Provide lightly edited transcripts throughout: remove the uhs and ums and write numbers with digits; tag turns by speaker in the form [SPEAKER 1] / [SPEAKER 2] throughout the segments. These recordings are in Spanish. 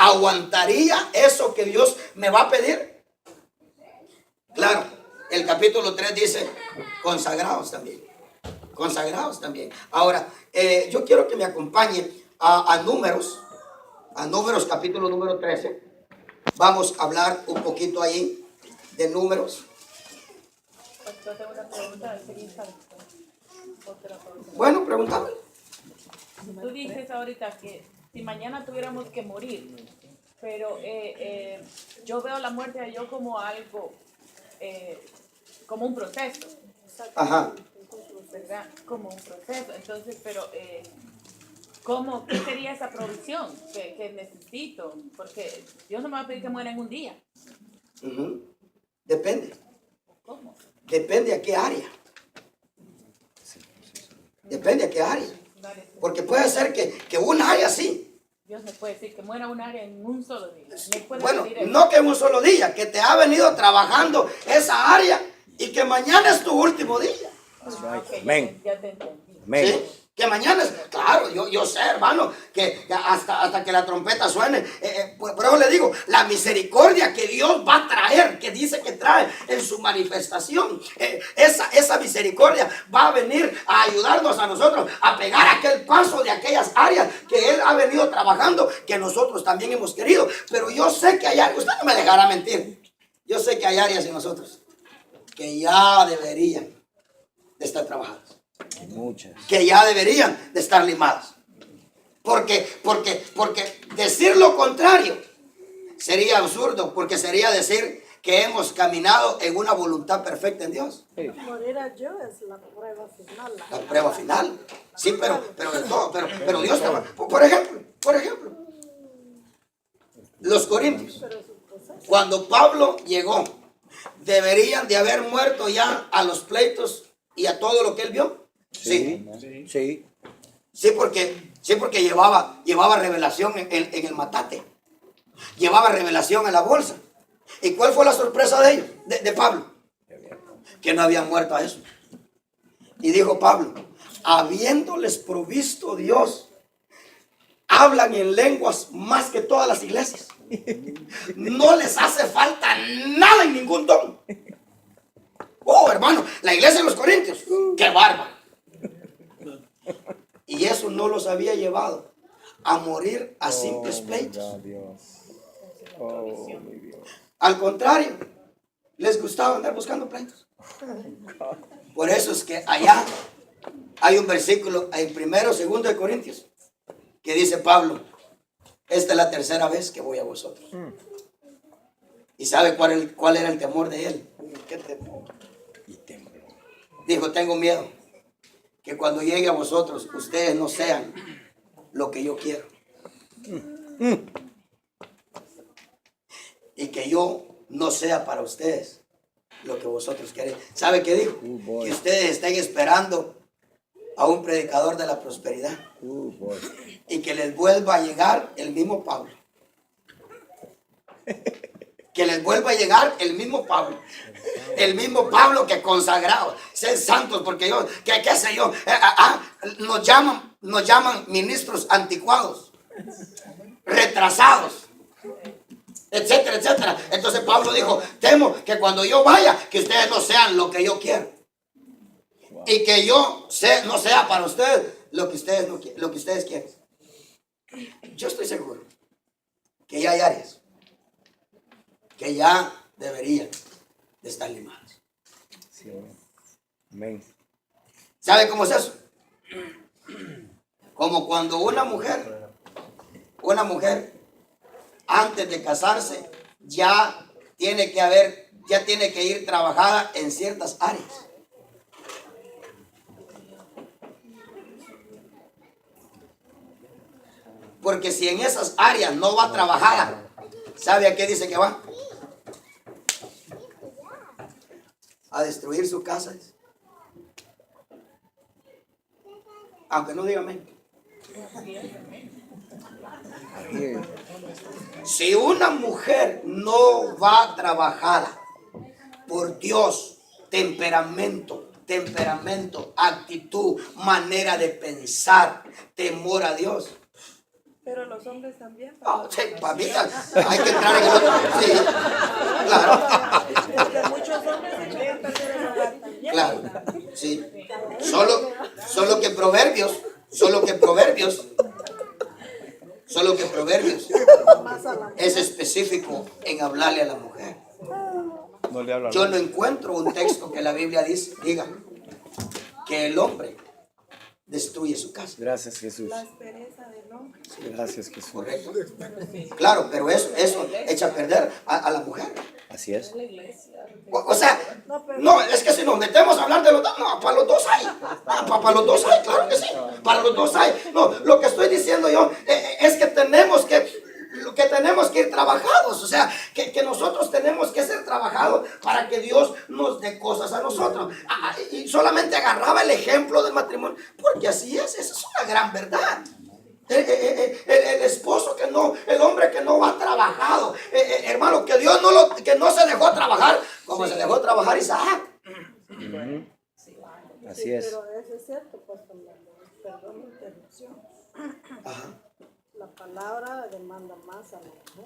[SPEAKER 1] ¿Aguantaría eso que Dios me va a pedir? Claro, el capítulo 3 dice, consagrados también. Consagrados también. Ahora, yo quiero que me acompañe a Números capítulo número 13. Vamos a hablar un poquito ahí de Números. Bueno, pregúntame.
[SPEAKER 2] Tú dices ahorita que si mañana tuviéramos que morir, pero yo veo la muerte de yo como algo, como un proceso.
[SPEAKER 1] Ajá.
[SPEAKER 2] ¿Verdad? Como un proceso. Entonces, pero ¿cómo? ¿Qué sería esa provisión que necesito? Porque Dios no me va a pedir que muera en un día.
[SPEAKER 1] Depende.
[SPEAKER 2] ¿Cómo?
[SPEAKER 1] Depende a qué área. Depende a qué área. Porque puede ser que un área sí.
[SPEAKER 2] Dios me puede decir que muera un área en un solo día.
[SPEAKER 1] Bueno, no que en un solo día, que te ha venido trabajando esa área y que mañana es tu último día.
[SPEAKER 2] Okay,
[SPEAKER 3] Amén.
[SPEAKER 2] ya te entendí.
[SPEAKER 3] Amén.
[SPEAKER 1] ¿Sí? Que mañana es, claro, yo sé, hermano, que hasta que la trompeta suene, por eso le digo, la misericordia que Dios va a traer, que dice que trae en su manifestación, esa misericordia va a venir a ayudarnos a nosotros a pegar aquel paso de aquellas áreas que Él ha venido trabajando, que nosotros también hemos querido. Pero yo sé que hay áreas, usted no me dejará mentir, yo sé que hay áreas en nosotros que ya deberían de estar trabajadas.
[SPEAKER 3] Muchas.
[SPEAKER 1] Que ya deberían de estar limadas. Porque decir lo contrario sería absurdo, porque sería decir que hemos caminado en una voluntad perfecta en Dios.
[SPEAKER 4] Morir a yo es la prueba final.
[SPEAKER 1] La prueba final. Sí, pero de todo, pero Dios te va. Por ejemplo, los corintios. Cuando Pablo llegó, deberían de haber muerto ya a los pleitos y a todo lo que él vio. Sí. Sí, porque llevaba revelación en el matate. Llevaba revelación en la bolsa. ¿Y cuál fue la sorpresa de ellos? De Pablo. Que no habían muerto a eso. Y dijo Pablo, habiéndoles provisto Dios, hablan en lenguas más que todas las iglesias. No les hace falta nada en ningún don. Oh, hermano, la iglesia de los Corintios, qué bárbaro. Y eso no los había llevado a morir a simples pleitos. Al contrario, les gustaba andar buscando pleitos. Por eso es que allá hay un versículo en 1 de Corintios que dice Pablo, esta es la tercera vez que voy a vosotros. ¿Y sabe cuál era el temor de él? ¿Qué temor? Dijo, tengo miedo que cuando llegue a vosotros ustedes no sean lo que yo quiero. Y que yo no sea para ustedes lo que vosotros queréis. ¿Sabe qué dijo? Que ustedes estén esperando a un predicador de la prosperidad. Y que les vuelva a llegar el mismo Pablo. Que les vuelva a llegar el mismo Pablo. El mismo Pablo que consagrado. Ser santos, porque yo, qué sé yo, nos llaman ministros anticuados, retrasados, etcétera, etcétera. Entonces Pablo dijo, temo que cuando yo vaya, que ustedes no sean lo que yo quiero. Y que yo no sea para ustedes lo que ustedes quieren. Yo estoy seguro que ya hay áreas que ya deberían de estar limadas.
[SPEAKER 3] Sí, amén.
[SPEAKER 1] ¿Sabe cómo es eso? Como cuando una mujer antes de casarse ya tiene que ir trabajada en ciertas áreas. Porque si en esas áreas no va trabajada, ¿sabe a qué dice que va? A destruir su casa. Aunque no diga amén. Si una mujer no va trabajada por Dios, temperamento, actitud, manera de pensar, temor a Dios,
[SPEAKER 4] Pero los hombres también.
[SPEAKER 1] Ah, sí, para mí hay que entrar en el otro. Sí, claro.
[SPEAKER 4] Porque muchos hombres se quieren perder el hogar también.
[SPEAKER 1] Claro, sí. Solo que Proverbios
[SPEAKER 4] Más a la mujer.
[SPEAKER 1] es específico en hablarle a la mujer.
[SPEAKER 3] No le habla.
[SPEAKER 1] Yo no encuentro un texto que la Biblia diga que el hombre destruye su casa.
[SPEAKER 3] Gracias, Jesús.
[SPEAKER 4] La aspereza del hombre.
[SPEAKER 3] Gracias, Jesús.
[SPEAKER 1] Correcto. Claro, pero eso echa a perder a la mujer.
[SPEAKER 3] Así es.
[SPEAKER 1] O sea, no, es que si nos metemos a hablar de los dos, no, para los dos hay. Para los dos hay, claro que sí. Para los dos hay. No, lo que estoy diciendo yo es que tenemos que ir trabajados. O sea, que nosotros tenemos que ser trabajados para que Dios nos dé cosas a nosotros. Y solamente agarraba el ejemplo del matrimonio, porque así es, esa es una gran verdad. El esposo el hombre que no va trabajado, hermano, que Dios que no se dejó trabajar como se dejó trabajar Isaac.
[SPEAKER 3] Así
[SPEAKER 4] Sí,
[SPEAKER 3] es.
[SPEAKER 4] pero eso es cierto, pues, perdón la interrupción.
[SPEAKER 1] Ajá.
[SPEAKER 4] La palabra demanda más a la mujer,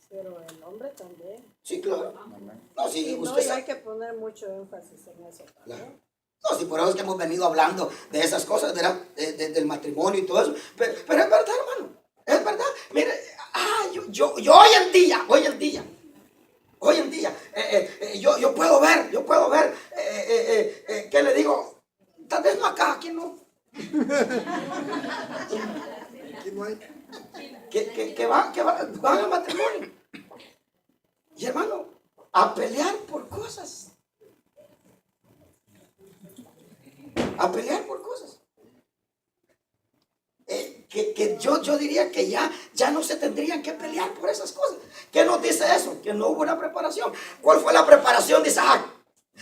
[SPEAKER 4] pero el hombre también.
[SPEAKER 1] Sí, claro. No, sí,
[SPEAKER 4] Y no,
[SPEAKER 1] usted
[SPEAKER 4] y
[SPEAKER 1] sabe.
[SPEAKER 4] hay que poner mucho énfasis en eso también.
[SPEAKER 1] Claro. No, sí, por eso es que hemos venido hablando de esas cosas, ¿verdad? Del matrimonio y todo eso. Pero es verdad, hermano. Es verdad. Mire, yo hoy en día, yo puedo ver, ¿qué le digo? Tal vez no acá, aquí no. Que van al matrimonio. Y hermano, a pelear por cosas. A pelear por cosas. Que yo diría que ya no se tendrían que pelear por esas cosas. ¿Qué nos dice eso? Que no hubo una preparación. ¿Cuál fue la preparación de Isaac?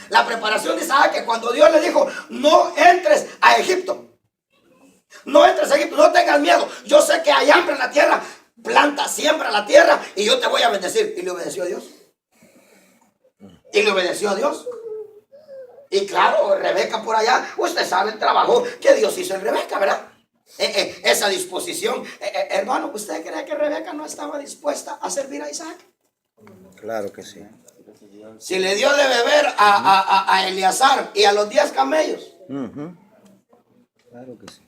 [SPEAKER 1] La preparación de Isaac, que cuando Dios le dijo, no entres a Egipto. No entres a Egipto, no tengas miedo. Yo sé que hay hambre en la tierra. Planta, siembra la tierra y yo te voy a bendecir. Y le obedeció a Dios. Y claro, Rebeca por allá, usted sabe el trabajo que Dios hizo en Rebeca, ¿verdad? Esa disposición. Hermano, ¿usted cree que Rebeca no estaba dispuesta a servir a Isaac?
[SPEAKER 3] Claro que sí.
[SPEAKER 1] Si le dio de beber a Eleazar y a los 10 camellos.
[SPEAKER 3] Claro que sí.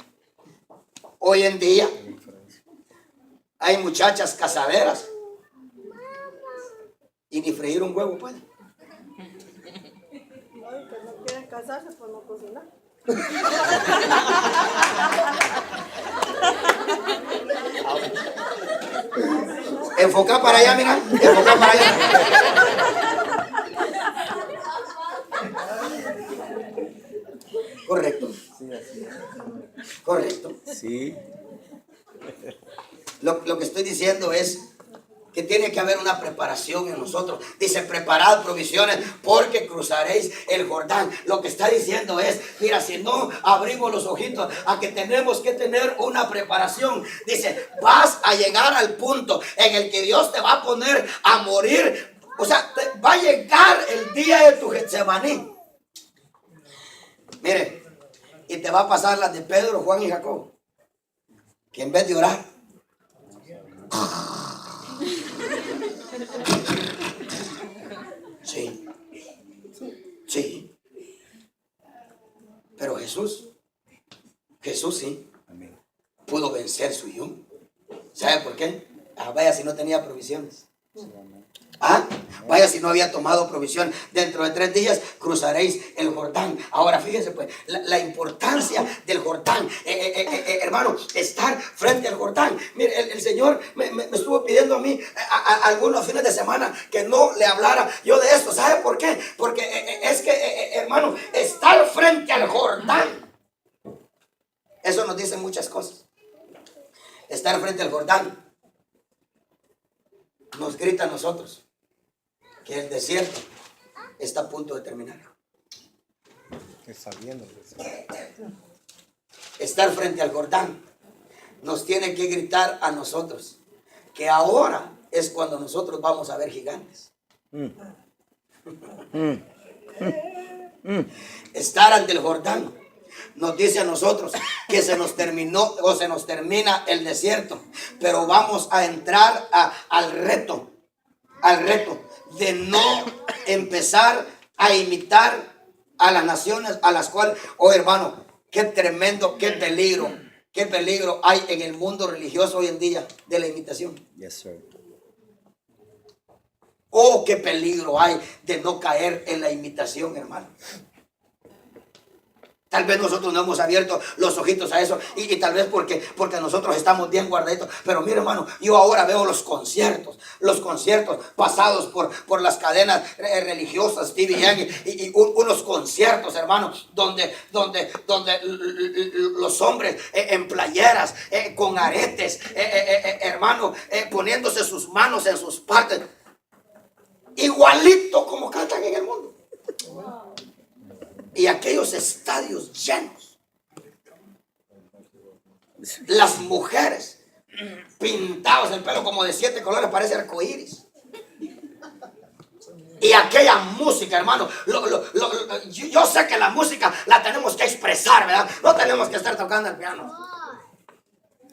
[SPEAKER 1] Hoy en día hay muchachas casaderas y ni freír un huevo pueden.
[SPEAKER 4] Ay, que no quieren casarse, pues no cocinar.
[SPEAKER 1] Enfoca para allá, mira. Enfoca para allá. Correcto. Correcto.
[SPEAKER 3] Sí.
[SPEAKER 1] Lo que estoy diciendo es que tiene que haber una preparación en nosotros. Dice, preparad provisiones porque cruzaréis el Jordán. Lo que está diciendo es, mira, si no abrimos los ojitos a que tenemos que tener una preparación. Dice, vas a llegar al punto en el que Dios te va a poner a morir. O sea, va a llegar el día de tu Getsemaní. Mire, y te va a pasar las de Pedro, Juan y Jacob, que en vez de orar, sí, pero Jesús sí,
[SPEAKER 3] Amén.
[SPEAKER 1] pudo vencer su yo. ¿Sabe por qué? Vaya si no tenía provisiones. Vaya si no había tomado provisión. Dentro de 3 días cruzaréis el Jordán. Ahora fíjense pues la importancia del Jordán, hermano, estar frente al Jordán. Mire, el Señor me estuvo pidiendo a mí algunos fines de semana que no le hablara yo de esto. ¿Sabe por qué? Porque es que, hermano, estar frente al Jordán, eso nos dice muchas cosas. Estar frente al Jordán nos grita a nosotros que el desierto está a punto de terminar.
[SPEAKER 3] Está viendo.
[SPEAKER 1] Estar frente al Jordán nos tiene que gritar a nosotros que ahora es cuando nosotros vamos a ver gigantes. Estar ante el Jordán nos dice a nosotros que se nos terminó o se nos termina el desierto, pero vamos a entrar al reto de no empezar a imitar a las naciones a las cuales, oh hermano, qué tremendo, qué peligro hay en el mundo religioso hoy en día de la imitación.
[SPEAKER 3] Yes, sir.
[SPEAKER 1] Oh, qué peligro hay de no caer en la imitación, hermano. Tal vez nosotros no hemos abierto los ojitos a eso y tal vez porque nosotros estamos bien guardaditos. Pero mire, hermano, yo ahora veo los conciertos pasados por las cadenas religiosas, TVN, y unos conciertos, hermano, donde los hombres en playeras, con aretes, hermano, poniéndose sus manos en sus partes, igualito como cantan en el mundo. Y aquellos estadios llenos. Las mujeres pintados el pelo como de 7 colores, parece arcoíris. Y aquella música, hermano, yo sé que la música la tenemos que expresar, ¿verdad? No tenemos que estar tocando el piano.